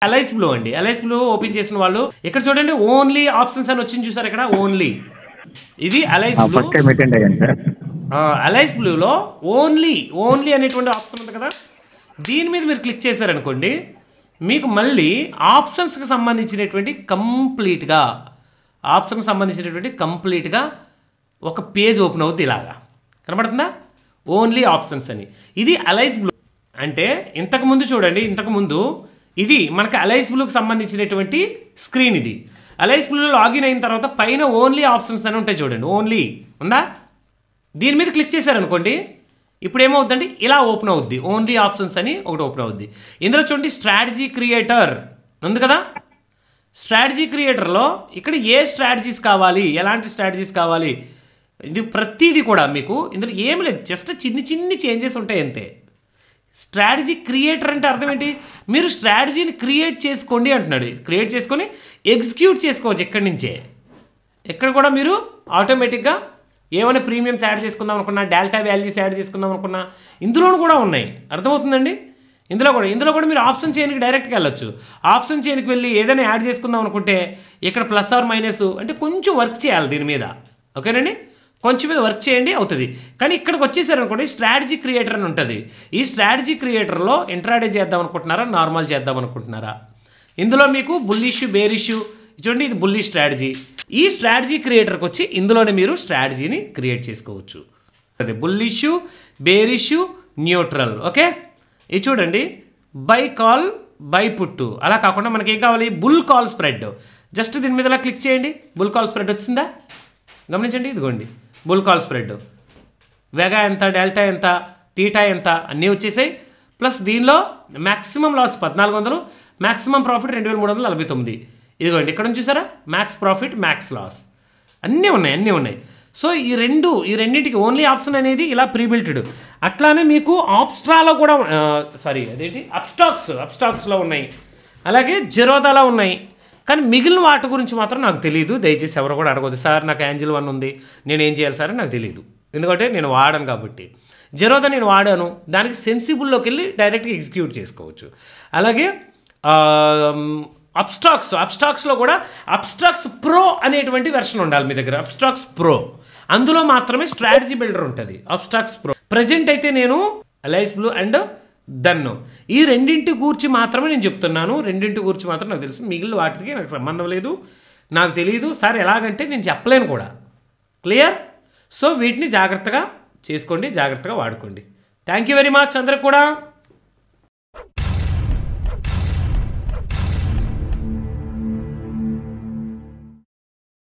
Alloys blue అండి. Alloys blue open చేసిన వాళ్ళు ఇక్కడ చూడండి ఓన్లీ ఆప్షన్స్ అని వచ్చింది చూసారు ఇక్కడ ఓన్లీ. ఇది అలైస్ బ్లూ. అలైస్ బ్లూలో ఓన్లీ అనేటువంటి ఆప్షన్ ఉంది కదా, దీని మీద మీరు క్లిక్ చేశారనుకోండి మీకు మళ్ళీ ఆప్షన్స్కి సంబంధించినటువంటి కంప్లీట్గా ఒక పేజ్ ఓపెన్ అవుతుంది. ఇలాగా కనబడుతుందా, ఓన్లీ ఆప్షన్స్ అని. ఇది అలైస్ బ్లూ అంటే ఇంతకుముందు చూడండి, ఇంతకుముందు ఇది మనకు అలైస్ బ్లూకి సంబంధించినటువంటి స్క్రీన్. ఇది అలైస్ బ్లూలో లాగిన్ అయిన తర్వాత పైన ఓన్లీ ఆప్షన్స్ అని ఉంటాయి చూడండి, ఓన్లీ ఉందా, దీని మీద క్లిక్ చేశారనుకోండి ఇప్పుడు ఏమవుతుందంటే ఇలా ఓపెన్ అవుద్ది, ఓన్లీ ఆప్షన్స్ అని ఒకటి ఓపెన్ అవుద్ది. ఇందులో చూడండి స్ట్రాటజీ క్రియేటర్ ఉంది కదా, స్ట్రాటజీ క్రియేటర్లో ఇక్కడ ఏ స్ట్రాటజీస్ కావాలి, ఎలాంటి స్ట్రాటజీస్ కావాలి, ఇది ప్రతిదీ కూడా మీకు ఇందులో ఏమి లేదు, జస్ట్ చిన్ని చేంజెస్ ఉంటాయి అంతే. స్ట్రాటజీ క్రియేటర్ అంటే అర్థం ఏంటి, మీరు స్ట్రాటజీని క్రియేట్ చేసుకోండి అంటున్నాడు. క్రియేట్ చేసుకొని ఎగ్జిక్యూట్ చేసుకోవచ్చు ఇక్కడి నుంచే. ఎక్కడ కూడా మీరు ఆటోమేటిక్గా ఏమైనా ప్రీమియమ్స్ యాడ్ చేసుకుందాం అనుకున్నా, డెల్టా వాల్యూస్ యాడ్ చేసుకుందాం అనుకున్నా ఇందులోనూ కూడా ఉన్నాయి, అర్థమవుతుందండి. ఇందులో కూడా మీరు ఆప్షన్ చైన్కి డైరెక్ట్గా వెళ్ళొచ్చు. ఆప్షన్ చైన్కి వెళ్ళి ఏదైనా యాడ్ చేసుకుందాం అనుకుంటే ఇక్కడ ప్లస్ ఆర్ మైనస్ అంటే కొంచెం వర్క్ చేయాలి దీని మీద, ఓకేనండి, కొంచెం మీద వర్క్ చేయండి అవుతుంది. కానీ ఇక్కడికి వచ్చేసారనుకోండి స్ట్రాటజీ క్రియేటర్ అని ఉంటుంది. ఈ స్ట్రాటజీ క్రియేటర్లో ఇంట్రాడే చేద్దాం అనుకుంటున్నారా, నార్మల్ చేద్దాం అనుకుంటున్నారా, ఇందులో మీకు బుల్లిష్ బేరిష్ చూడండి, ఇది బుల్లిష్ స్ట్రాటజీ. ఈ స్ట్రాటజీ క్రియేటర్కి వచ్చి ఇందులోనే మీరు స్ట్రాటజీని క్రియేట్ చేసుకోవచ్చు. Bullish bearish neutral, okay. ఇది చూడండి బై కాల్ బై పుట్టు, అలా కాకుండా మనకి ఏం కావాలి, బుల్ కాల్ స్ప్రెడ్. జస్ట్ దీని మీద క్లిక్ చేయండి, బుల్ కాల్ స్ప్రెడ్ వచ్చిందా గమనించండి, ఇదిగోండి బుల్ కాల్ స్ప్రెడ్. వెగా ఎంత, డెల్టా ఎంత, తీటా ఎంత అన్నీ వచ్చేసాయి. ప్లస్ దీనిలో మ్యాక్సిమం లాస్ 1400, మ్యాక్సిమం ప్రాఫిట్ 2349. ఇదిగోండి ఇక్కడ నుంచి చూసారా, మ్యాక్స్ ప్రాఫిట్ మ్యాక్స్ లాస్ అన్నీ ఉన్నాయి. సో ఈ రెండింటికి ఓన్లీ ఆప్షన్ అనేది ఇలా ప్రీబిల్టెడ్. అట్లానే మీకు ఆప్స్ట్రాలో కూడా అప్స్టాక్స్లో ఉన్నాయి, అలాగే జెరోదాలో ఉన్నాయి. కానీ మిగిలిన వాటి గురించి మాత్రం నాకు తెలియదు, దయచేసి ఎవరు కూడా అడగదు. సార్ నాకు యాంజిల్ 1 ఉంది, నేను ఏం చేయాలి సార్ నాకు తెలియదు, ఎందుకంటే నేను వాడాను కాబట్టి. జెరోదా నేను వాడాను, దానికి సెన్సిబుల్లోకి వెళ్ళి డైరెక్ట్గా ఎగ్జిక్యూట్ చేసుకోవచ్చు. అలాగే అప్స్టాక్స్లో కూడా అప్స్టాక్స్ ప్రో అనేటువంటి వెర్షన్ ఉండాలి మీ దగ్గర, అప్స్టాక్స్ ప్రో, అందులో మాత్రమే స్ట్రాటజీ బిల్డర్ ఉంటుంది. అప్స్టాక్స్ ప్రో ప్రజెంట్ అయితే నేను అలైస్ బ్లూ అండ్ దన్ను ఈ రెండింటి గురించి మాత్రమే నేను చెప్తున్నాను. రెండింటి గురించి మాత్రం నాకు తెలుసు, మిగిలిన వాటికి నాకు సంబంధం లేదు, నాకు తెలియదు సార్ ఎలాగంటే నేను చెప్పలేను కూడా. క్లియర్? సో వీటిని జాగ్రత్తగా చేసుకోండి, జాగ్రత్తగా వాడుకోండి. థ్యాంక్ యూ వెరీ మచ్ అందరికి కూడా.